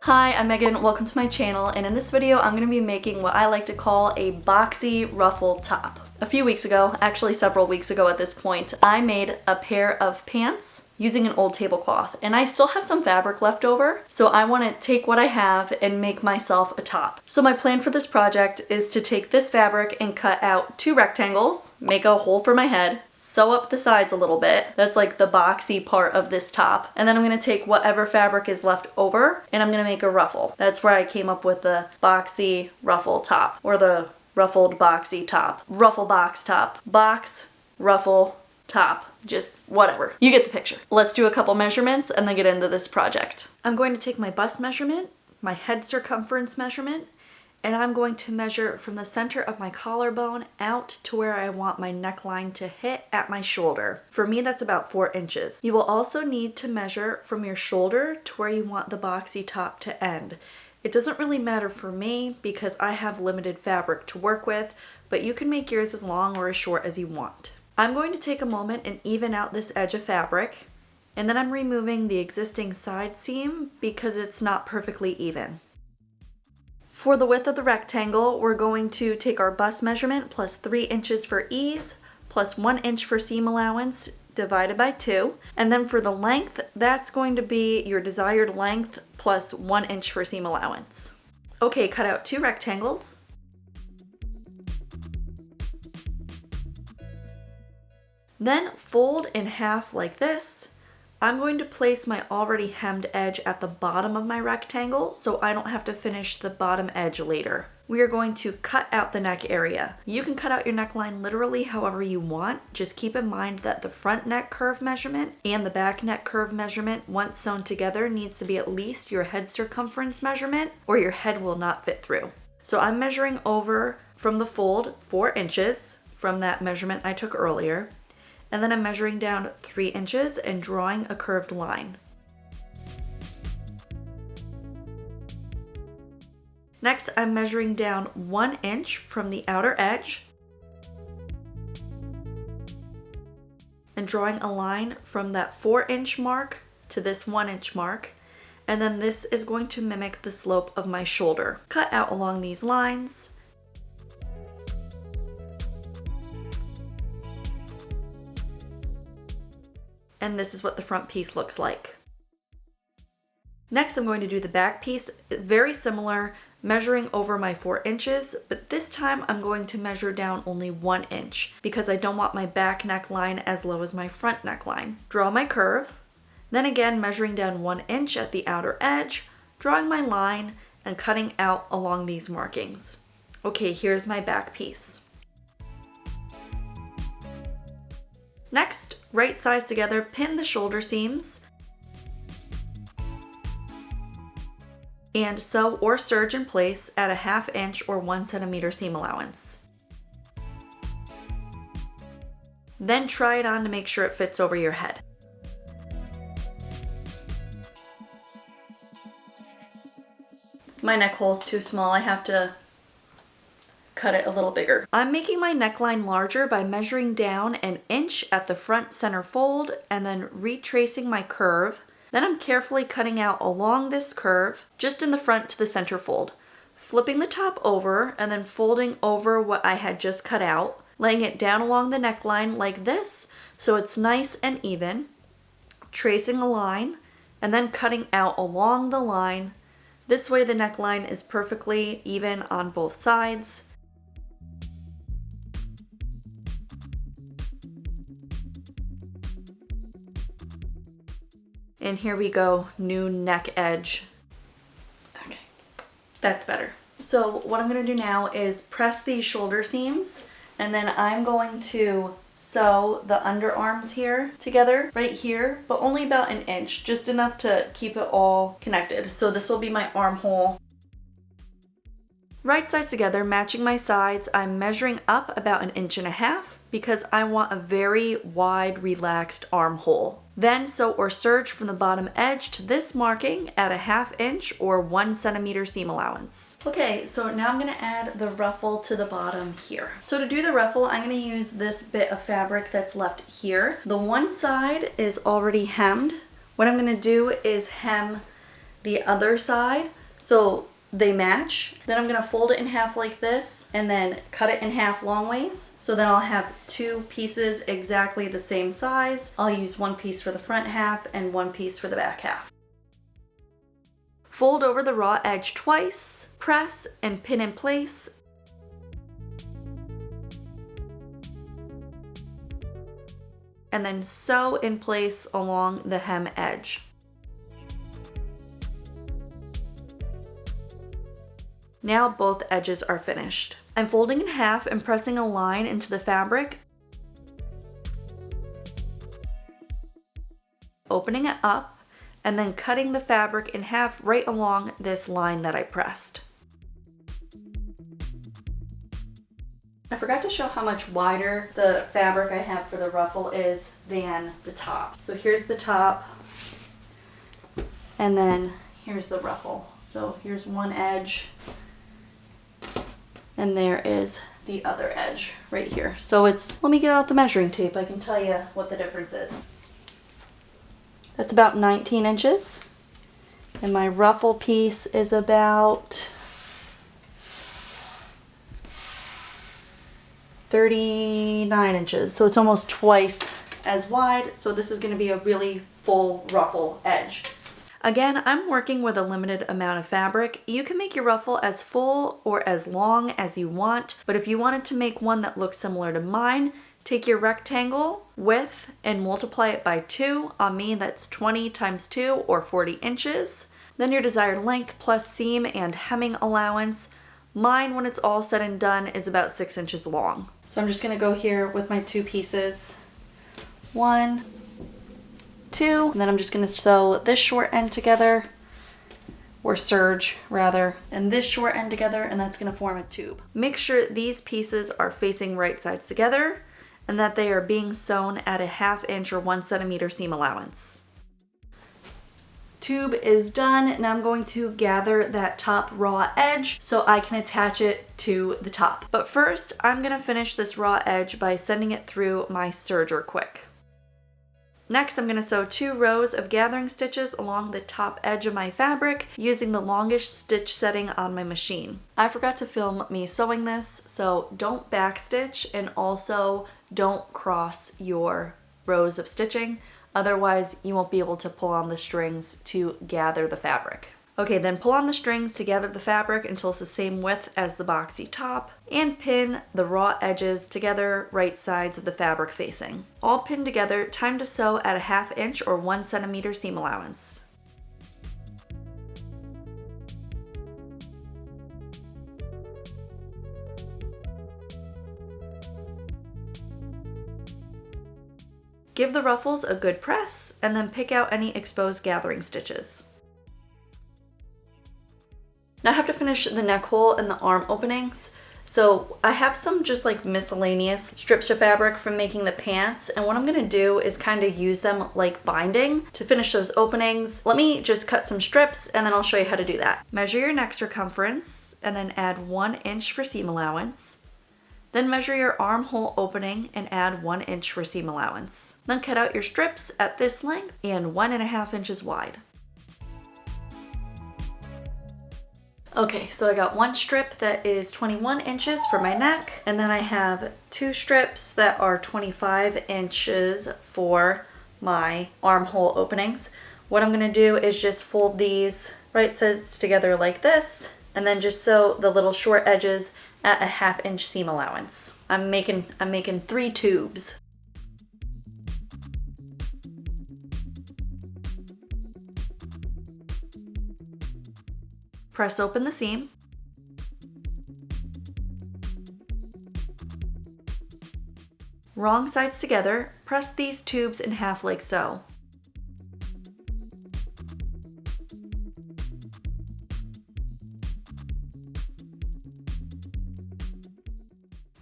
Hi, I'm Megan, welcome to my channel, and in this video I'm going to be making what I like to call a boxy ruffle top. A few weeks ago, actually several weeks ago at this point, I made a pair of pants using an old tablecloth, and I still have some fabric left over, so I want to take what I have and make myself a top. So my plan for this project is to take this fabric and cut out 2 rectangles, make a hole for my head, sew up the sides a little bit. That's like the boxy part of this top. And then I'm gonna take whatever fabric is left over and I'm gonna make a ruffle. That's where I came up with the boxy ruffle top, or the ruffled boxy top. Ruffle box top. Box, ruffle, top. Just whatever. You get the picture. Let's do a couple measurements and then get into this project. I'm going to take my bust measurement, my head circumference measurement, and I'm going to measure from the center of my collarbone out to where I want my neckline to hit at my shoulder. For me, that's about 4 inches. You will also need to measure from your shoulder to where you want the boxy top to end. It doesn't really matter for me because I have limited fabric to work with, but you can make yours as long or as short as you want. I'm going to take a moment and even out this edge of fabric, and then I'm removing the existing side seam because it's not perfectly even. For the width of the rectangle, we're going to take our bust measurement plus 3 inches for ease, plus 1 inch for seam allowance, divided by 2. And then for the length, that's going to be your desired length plus 1 inch for seam allowance. Okay, cut out 2 rectangles. Then fold in half like this. I'm going to place my already hemmed edge at the bottom of my rectangle so I don't have to finish the bottom edge later. We are going to cut out the neck area. You can cut out your neckline literally however you want. Just keep in mind that the front neck curve measurement and the back neck curve measurement, once sewn together, needs to be at least your head circumference measurement or your head will not fit through. So I'm measuring over from the fold 4 inches from that measurement I took earlier. And then I'm measuring down 3 inches and drawing a curved line. Next, I'm measuring down 1 inch from the outer edge and drawing a line from that 4-inch mark to this 1-inch mark. And then this is going to mimic the slope of my shoulder. Cut out along these lines. And this is what the front piece looks like. Next, I'm going to do the back piece, very similar, measuring over my 4 inches, but this time I'm going to measure down only 1 inch because I don't want my back neckline as low as my front neckline. Draw my curve, then again measuring down 1 inch at the outer edge, drawing my line, and cutting out along these markings. Okay, here's my back piece. Next, right sides together, pin the shoulder seams and sew or serge in place at a 1/2 inch or 1 centimeter seam allowance. Then try it on to make sure it fits over your head. My neck hole is too small, I have to cut it a little bigger. I'm making my neckline larger by measuring down 1 inch at the front center fold and then retracing my curve. Then I'm carefully cutting out along this curve, just in the front to the center fold, flipping the top over and then folding over what I had just cut out, laying it down along the neckline like this so it's nice and even, tracing a line, and then cutting out along the line. This way the neckline is perfectly even on both sides. And here we go, new neck edge. Okay, that's better. So what I'm gonna do now is press these shoulder seams, and then I'm going to sew the underarms here together, right here, but only about 1 inch, just enough to keep it all connected. So this will be my armhole. Right sides together, matching my sides, I'm measuring up about 1.5 inches because I want a very wide, relaxed armhole. Then sew or serge from the bottom edge to this marking at a 1/2 inch or 1 centimeter seam allowance. Okay, so now I'm gonna add the ruffle to the bottom here. So to do the ruffle, I'm gonna use this bit of fabric that's left here. The one side is already hemmed. What I'm gonna do is hem the other side so they match. Then I'm gonna fold it in half like this and then cut it in half long ways. So then I'll have two pieces exactly the same size. I'll use one piece for the front half and one piece for the back half. Fold over the raw edge twice, press and pin in place. And then sew in place along the hem edge. Now both edges are finished. I'm folding in half and pressing a line into the fabric, opening it up, and then cutting the fabric in half right along this line that I pressed. I forgot to show how much wider the fabric I have for the ruffle is than the top. So here's the top, and then here's the ruffle. So here's one edge, and there is the other edge right here. So it's, let me get out the measuring tape, I can tell you what the difference is. That's about 19 inches. And my ruffle piece is about 39 inches. So it's almost twice as wide. So this is gonna be a really full ruffle edge. Again, I'm working with a limited amount of fabric. You can make your ruffle as full or as long as you want, but if you wanted to make one that looks similar to mine, take your rectangle width and multiply it by 2. On me, that's 20 times 2 or 40 inches. Then your desired length plus seam and hemming allowance. Mine, when it's all said and done, is about 6 inches long. So I'm just gonna go here with my two pieces. 1, 2, and then I'm just gonna sew this short end together, or serge rather, and this short end together, and that's gonna form a tube. Make sure these pieces are facing right sides together and that they are being sewn at a 1/2 inch or 1 centimeter seam allowance. Tube is done. Now I'm going to gather that top raw edge so I can attach it to the top. But first, I'm gonna finish this raw edge by sending it through my serger quick. Next, I'm gonna sew 2 rows of gathering stitches along the top edge of my fabric using the longest stitch setting on my machine. I forgot to film me sewing this, so don't backstitch and also don't cross your rows of stitching. Otherwise, you won't be able to pull on the strings to gather the fabric. Okay, then pull on the strings to gather the fabric until it's the same width as the boxy top, and pin the raw edges together, right sides of the fabric facing. All pinned together, time to sew at a 1/2 inch or 1 centimeter seam allowance. Give the ruffles a good press, and then pick out any exposed gathering stitches. Now I have to finish the neck hole and the arm openings. So I have some just like miscellaneous strips of fabric from making the pants, and what I'm gonna do is kind of use them like binding to finish those openings. Let me just cut some strips and then I'll show you how to do that. Measure your neck circumference and then add 1 inch for seam allowance. Then measure your armhole opening and add 1 inch for seam allowance. Then cut out your strips at this length and 1.5 inches wide. Okay, so I got one strip that is 21 inches for my neck, and then I have 2 strips that are 25 inches for my armhole openings. What I'm gonna do is just fold these right sides together like this, and then just sew the little short edges at a 1/2 inch seam allowance. I'm making 3 tubes. Press open the seam. Wrong sides together, press these tubes in half like so.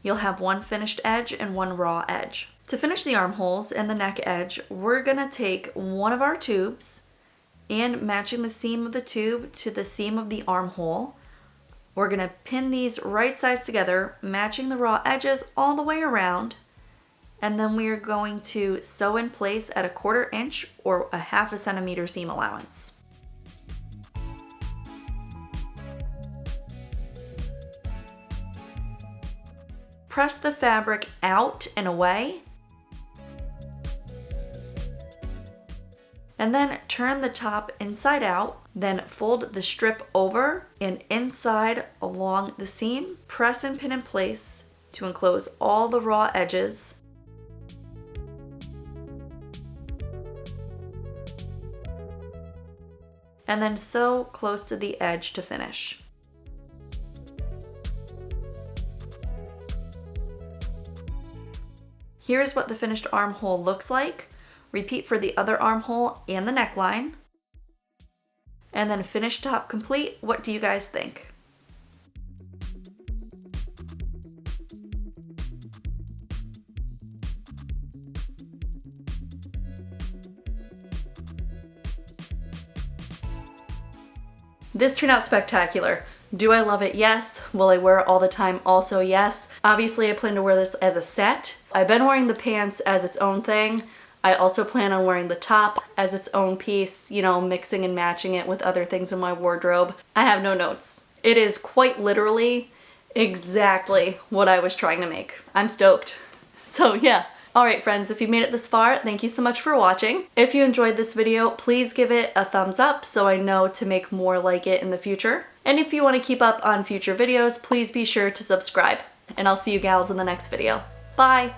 You'll have one finished edge and one raw edge. To finish the armholes and the neck edge, we're gonna take one of our tubes and matching the seam of the tube to the seam of the armhole, we're gonna pin these right sides together, matching the raw edges all the way around, and then we are going to sew in place at a 1/4 inch or a 1/2 centimeter seam allowance. press the fabric out and away, and then turn the top inside out, then fold the strip over and inside along the seam. Press and pin in place to enclose all the raw edges. And then sew close to the edge to finish. Here's what the finished armhole looks like. Repeat for the other armhole and the neckline. And then finished top complete. What do you guys think? This turned out spectacular. Do I love it? Yes. Will I wear it all the time? Also yes. Obviously I plan to wear this as a set. I've been wearing the pants as its own thing. I also plan on wearing the top as its own piece, you know, mixing and matching it with other things in my wardrobe. I have no notes. It is quite literally exactly what I was trying to make. I'm stoked. So yeah. Alright friends, if you made it this far, thank you so much for watching. If you enjoyed this video, please give it a thumbs up so I know to make more like it in the future. And if you want to keep up on future videos, please be sure to subscribe. And I'll see you gals in the next video. Bye!